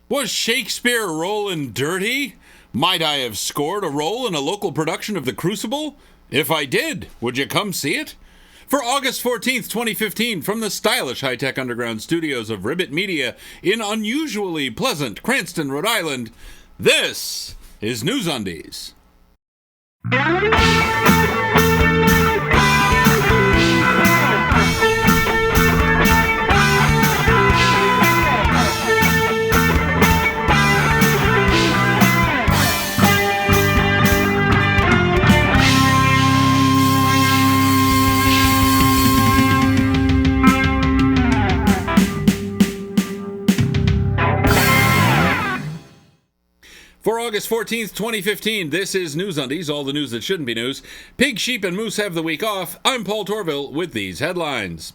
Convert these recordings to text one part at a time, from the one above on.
Was Shakespeare rollin' dirty? Might I have scored a role in a local production of The Crucible? If I did, would you come see it? For August 14th, 2015, from the stylish high-tech underground studios of Ribbit Media in unusually pleasant Cranston, Rhode Island, this is NewsUndies. For August 14th, 2015, this is NewsUndies, all the news that shouldn't be news. Pig, sheep, and moose have the week off. I'm Paul Torville with these headlines.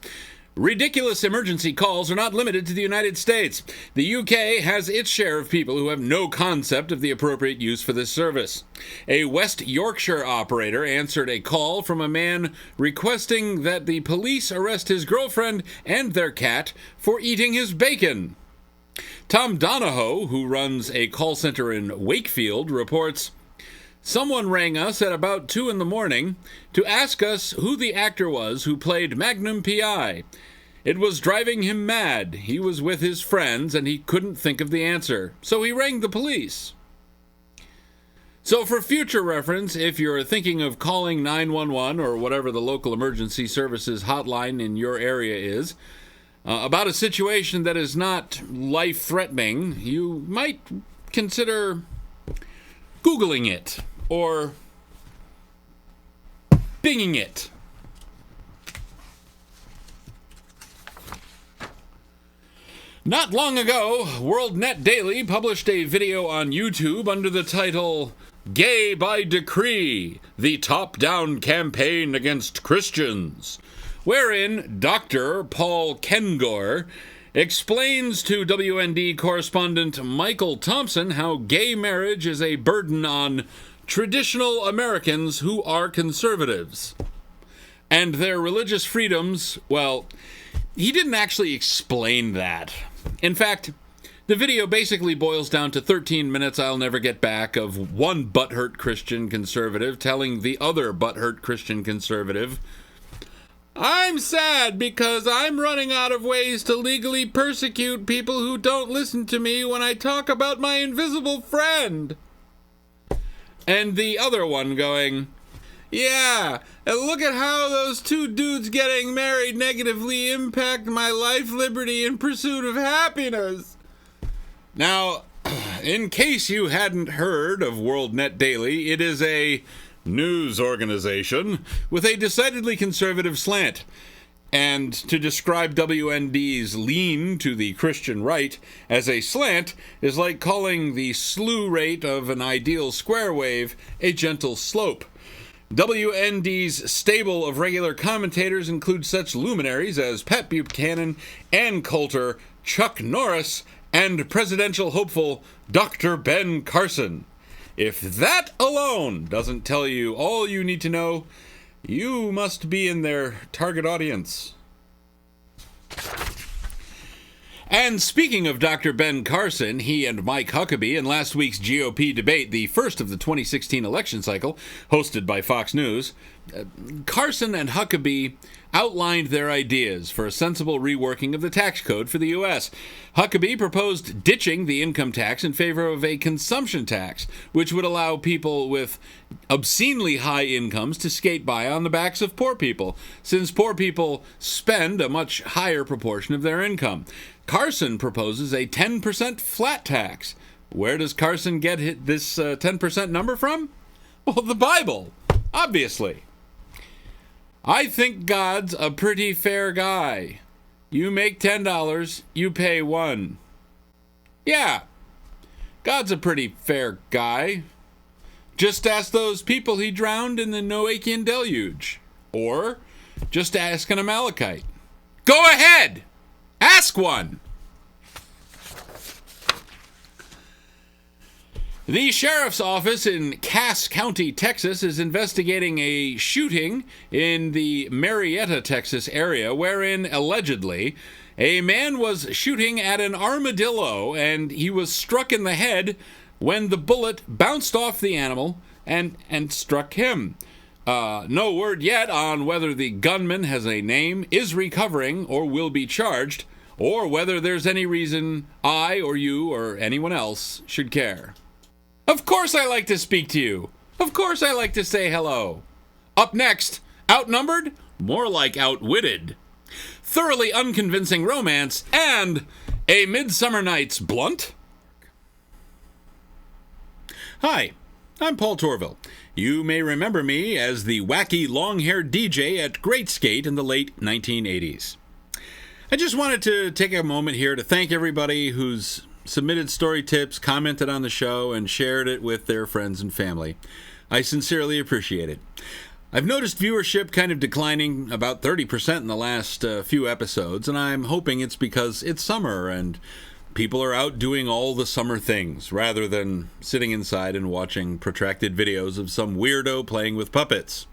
Ridiculous emergency calls are not limited to the United States. The UK has its share of people who have no concept of the appropriate use for this service. A West Yorkshire operator answered a call from a man requesting that the police arrest his girlfriend and their cat for eating his bacon. Tom Donahoe, who runs a call center in Wakefield, reports, "Someone rang us at about 2 in the morning to ask us who the actor was who played Magnum P.I. It was driving him mad. He was with his friends and he couldn't think of the answer, so he rang the police." So for future reference, if you're thinking of calling 911 or whatever the local emergency services hotline in your area is, about a situation that is not life-threatening, you might consider Googling it or Binging it. Not long ago, WorldNet Daily published a video on YouTube under the title, "Gay by Decree, the Top-Down Campaign Against Christians," wherein Dr. Paul Kengor explains to WND correspondent Michael Thompson how gay marriage is a burden on traditional Americans who are conservatives. And their religious freedoms, well, he didn't actually explain that. In fact, the video basically boils down to 13 minutes I'll never get back of one butthurt Christian conservative telling the other butthurt Christian conservative, "I'm sad because I'm running out of ways to legally persecute people who don't listen to me when I talk about my invisible friend." And the other one going, "Yeah, and look at how those two dudes getting married negatively impact my life, liberty, and pursuit of happiness." Now, in case you hadn't heard of WorldNet Daily, it is a news organization with a decidedly conservative slant. And to describe WND's lean to the Christian right as a slant is like calling the slew rate of an ideal square wave a gentle slope. WND's stable of regular commentators include such luminaries as Pat Buchanan, Ann Coulter, Chuck Norris, and presidential hopeful Dr. Ben Carson. If that alone doesn't tell you all you need to know, you must be in their target audience. And speaking of Dr. Ben Carson, he and Mike Huckabee in last week's GOP debate, the first of the 2016 election cycle, hosted by Fox News, Carson and Huckabee outlined their ideas for a sensible reworking of the tax code for the U.S. Huckabee proposed ditching the income tax in favor of a consumption tax, which would allow people with obscenely high incomes to skate by on the backs of poor people, since poor people spend a much higher proportion of their income. Carson proposes a 10% flat tax. Where does Carson get this 10% number from? Well, the Bible, obviously. "I think God's a pretty fair guy. You make $10, you pay $1. Yeah, God's a pretty fair guy. Just ask those people he drowned in the Noachian deluge. Or just ask an Amalekite. Go ahead! Ask one!" The sheriff's office in Cass County, Texas, is investigating a shooting in the Marietta, Texas area, wherein, allegedly, A man was shooting at an armadillo, and he was struck in the head when the bullet bounced off the animal and struck him. No word yet on whether the gunman has a name, is recovering, or will be charged, or whether there's any reason I or you or anyone else should care. Of course I like to speak to you. Of course I like to say hello. Up next, outnumbered? More like outwitted. Thoroughly unconvincing romance and A Midsummer Night's Blunt? Hi, I'm Paul Torville. You may remember me as the wacky long-haired DJ at Great Skate in the late 1980s. I just wanted to take a moment here to thank everybody who's submitted story tips, commented on the show, and shared it with their friends and family. I sincerely appreciate it. I've noticed viewership kind of declining about 30% in the last few episodes, and I'm hoping it's because it's summer and people are out doing all the summer things rather than sitting inside and watching protracted videos of some weirdo playing with puppets.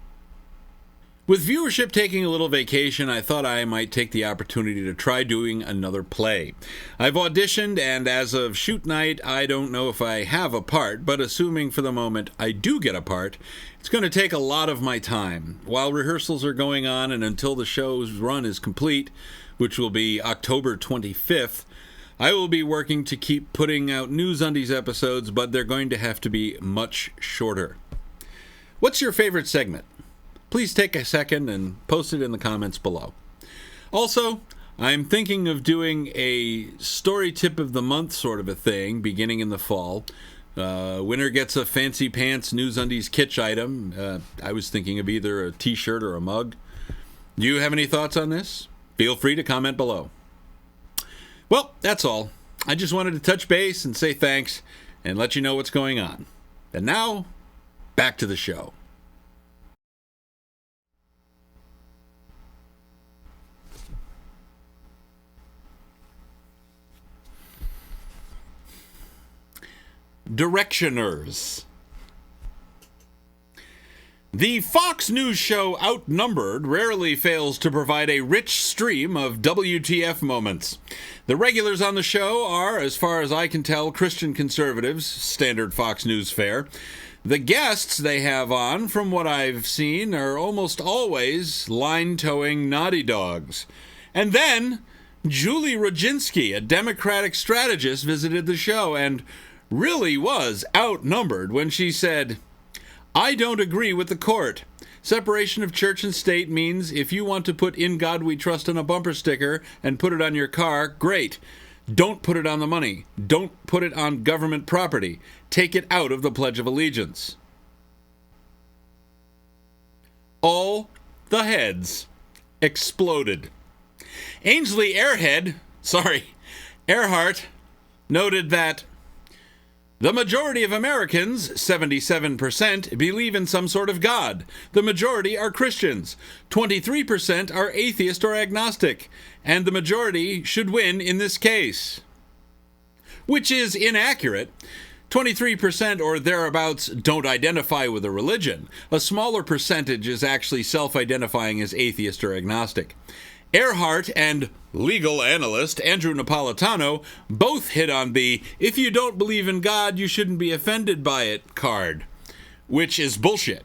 With viewership taking a little vacation, I thought I might take the opportunity to try doing another play. I've auditioned, and as of shoot night, I don't know if I have a part, but assuming for the moment I do get a part, it's going to take a lot of my time. While rehearsals are going on and until the show's run is complete, which will be October 25th, I will be working to keep putting out NewsUndies episodes, but they're going to have to be much shorter. What's your favorite segment? Please take a second and post it in the comments below. Also, I'm thinking of doing a story tip of the month sort of a thing beginning in the fall. Winner gets a fancy pants NewsUndies kitsch item. I was thinking of either a t-shirt or a mug. Do you have any thoughts on this? Feel free to comment below. Well, that's all. I just wanted to touch base and say thanks and let you know what's going on. And now, back to the show. Directioners. The Fox News show Outnumbered rarely fails to provide a rich stream of WTF moments. The regulars on the show are, as far as I can tell, Christian conservatives, standard Fox News fare. The guests they have on, from what I've seen, are almost always line-towing naughty dogs. And then, Julie Rodzinski, a Democratic strategist, visited the show and really was outnumbered when she said, "I don't agree with the court. Separation of church and state means if you want to put 'In God We Trust' on a bumper sticker and put it on your car, great. Don't put it on the money. Don't put it on government property. Take it out of the Pledge of Allegiance." All the heads exploded. Ainsley Earhart noted that the majority of Americans, 77%, believe in some sort of God. The majority are Christians. 23% are atheist or agnostic. And the majority should win in this case. Which is inaccurate. 23% or thereabouts don't identify with a religion. A smaller percentage is actually self-identifying as atheist or agnostic. Earhart and legal analyst Andrew Napolitano both hit on the "if you don't believe in God, you shouldn't be offended by it" card, which is bullshit.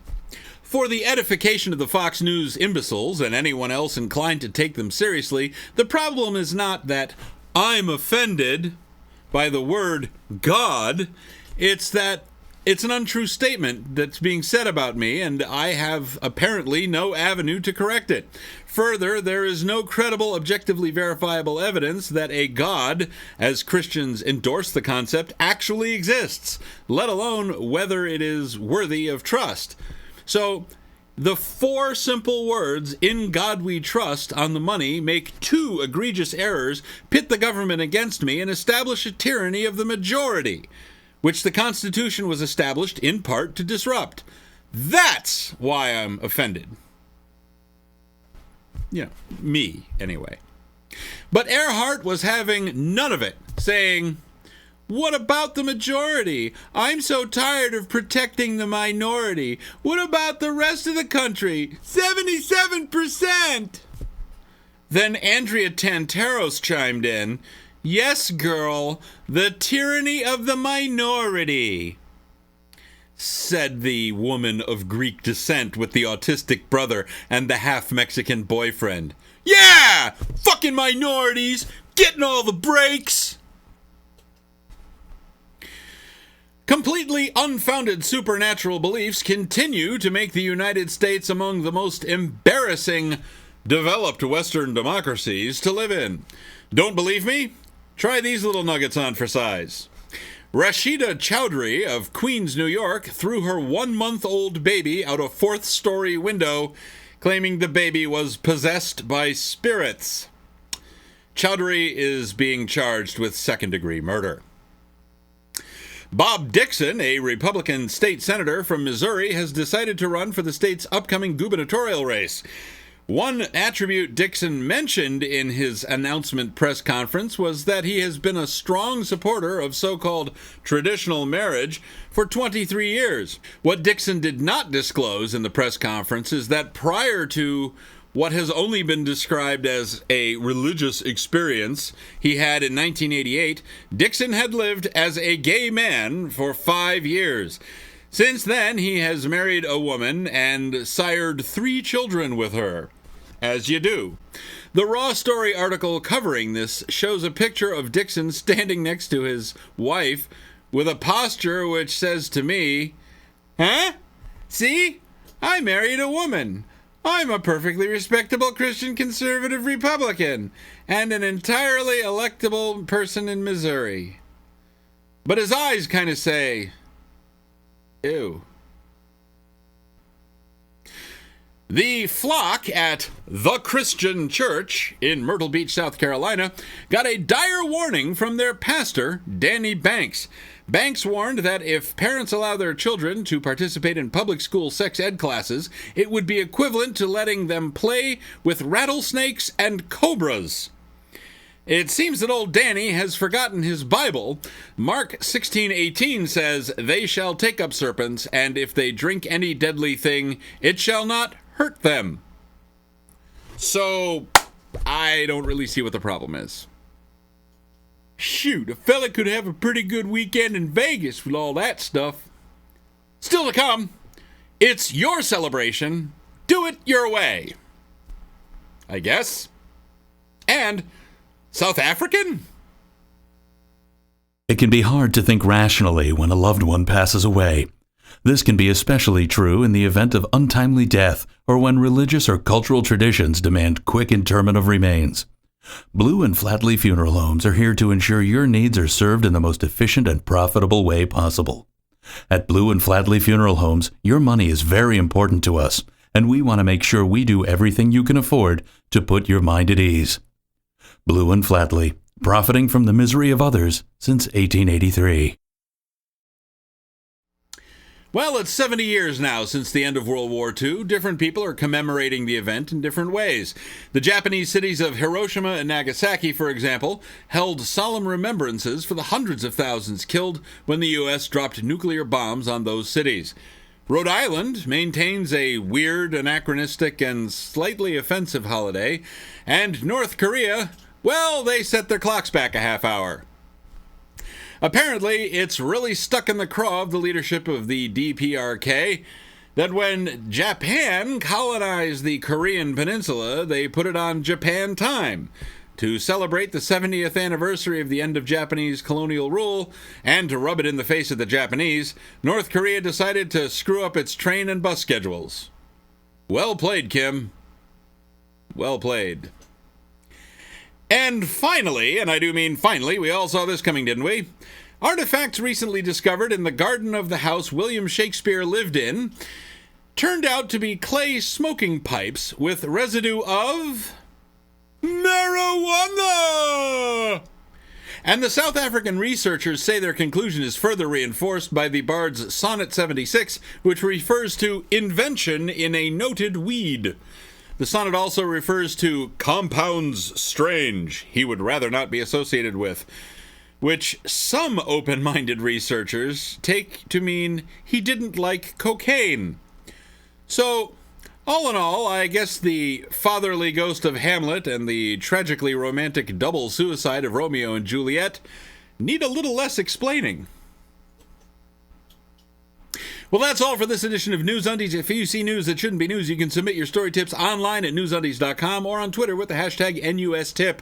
For the edification of the Fox News imbeciles and anyone else inclined to take them seriously, the problem is not that I'm offended by the word God, it's that it's an untrue statement that's being said about me, and I have apparently no avenue to correct it. Further, there is no credible, objectively verifiable evidence that a God, as Christians endorse the concept, actually exists, let alone whether it is worthy of trust. So, the four simple words, "In God we trust," on the money make two egregious errors, pit the government against me, and establish a tyranny of the majority, which the Constitution was established in part to disrupt. That's why I'm offended. You know, me, anyway. But Earhart was having none of it, saying, "What about the majority? I'm so tired of protecting the minority. What about the rest of the country? 77%! Then Andrea Tantaros chimed in, "Yes, girl, the tyranny of the minority," said the woman of Greek descent with the autistic brother and the half-Mexican boyfriend. "Yeah! Fucking minorities! Getting all the breaks!" Completely unfounded supernatural beliefs continue to make the United States among the most embarrassing developed Western democracies to live in. Don't believe me? Try these little nuggets on for size. Rashida Chowdhury of Queens, New York, threw her 1-month-old baby out a 4th-story window, claiming the baby was possessed by spirits. Chowdhury is being charged with 2nd-degree murder. Bob Dixon, a Republican state senator from Missouri, has decided to run for the state's upcoming gubernatorial race. One attribute Dixon mentioned in his announcement press conference was that he has been a strong supporter of so-called traditional marriage for 23 years. What Dixon did not disclose in the press conference is that prior to what has only been described as a religious experience he had in 1988, Dixon had lived as a gay man for 5 years. Since then, he has married a woman and sired 3 children with her. As you do. The Raw Story article covering this shows a picture of Dixon standing next to his wife with a posture which says to me, "Huh? See? I married a woman. I'm a perfectly respectable Christian conservative Republican and an entirely electable person in Missouri." But his eyes kind of say, ew. The flock at The Christian Church in Myrtle Beach, South Carolina, got a dire warning from their pastor, Danny Banks. Banks warned that if parents allow their children to participate in public school sex ed classes, it would be equivalent to letting them play with rattlesnakes and cobras. It seems that old Danny has forgotten his Bible. Mark 16:18 says, "They shall take up serpents, and if they drink any deadly thing, it shall not hurt them." So, I don't really see what the problem is. Shoot, a fella could have a pretty good weekend in Vegas with all that stuff. Still to come, it's your celebration. Do it your way, I guess. And South African? It can be hard to think rationally when a loved one passes away. This can be especially true in the event of untimely death or when religious or cultural traditions demand quick interment of remains. Blue and Flatley Funeral Homes are here to ensure your needs are served in the most efficient and profitable way possible. At Blue and Flatley Funeral Homes, your money is very important to us, and we want to make sure we do everything you can afford to put your mind at ease. Blue and Flatley, profiting from the misery of others since 1883. Well, it's 70 years now since the end of World War II. Different people are commemorating the event in different ways. The Japanese cities of Hiroshima and Nagasaki, for example, held solemn remembrances for the hundreds of thousands killed when the U.S. dropped nuclear bombs on those cities. Rhode Island maintains a weird, anachronistic, and slightly offensive holiday. And North Korea, well, they set their clocks back a half hour. Apparently, it's really stuck in the craw of the leadership of the DPRK that when Japan colonized the Korean peninsula, they put it on Japan time. To celebrate the 70th anniversary of the end of Japanese colonial rule, and to rub it in the face of the Japanese, North Korea decided to screw up its train and bus schedules. Well played, Kim. Well played. And finally, and I do mean finally, we all saw this coming, didn't we? Artifacts recently discovered in the garden of the house William Shakespeare lived in turned out to be clay smoking pipes with residue of marijuana! And the South African researchers say their conclusion is further reinforced by the bard's Sonnet 76, which refers to invention in a noted weed. The sonnet also refers to compounds strange he would rather not be associated with, which some open-minded researchers take to mean he didn't like cocaine. So, All in all, I guess the fatherly ghost of Hamlet and the tragically romantic double suicide of Romeo and Juliet need a little less explaining. Well, that's all for this edition of NewsUndies. If you see news that shouldn't be news, you can submit your story tips online at newsundies.com or on Twitter with the hashtag NUSTip.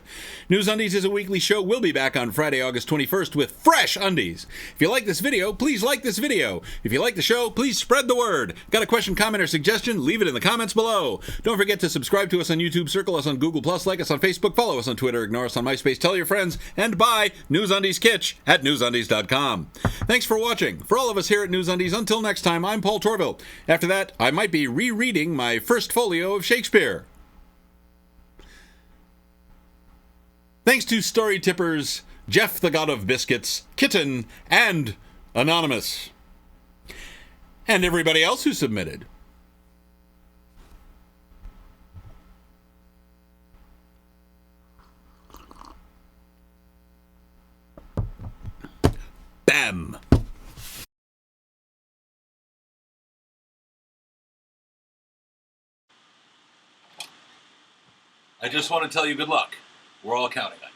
NewsUndies is a weekly show. We'll be back on Friday, August 21st with fresh undies. If you like this video, please like this video. If you like the show, please spread the word. Got a question, comment, or suggestion? Leave it in the comments below. Don't forget to subscribe to us on YouTube, circle us on Google+, like us on Facebook, follow us on Twitter, ignore us on MySpace, tell your friends, and buy NewsUndies Kitsch at newsundies.com. Thanks for watching. For all of us here at NewsUndies, until next time, I'm Paul Torville. After that, I might be rereading my first folio of Shakespeare. Thanks to story tippers Jeff the God of Biscuits, Kitten, and Anonymous. And everybody else who submitted. Bam! I just want to tell you good luck. We're all counting on you.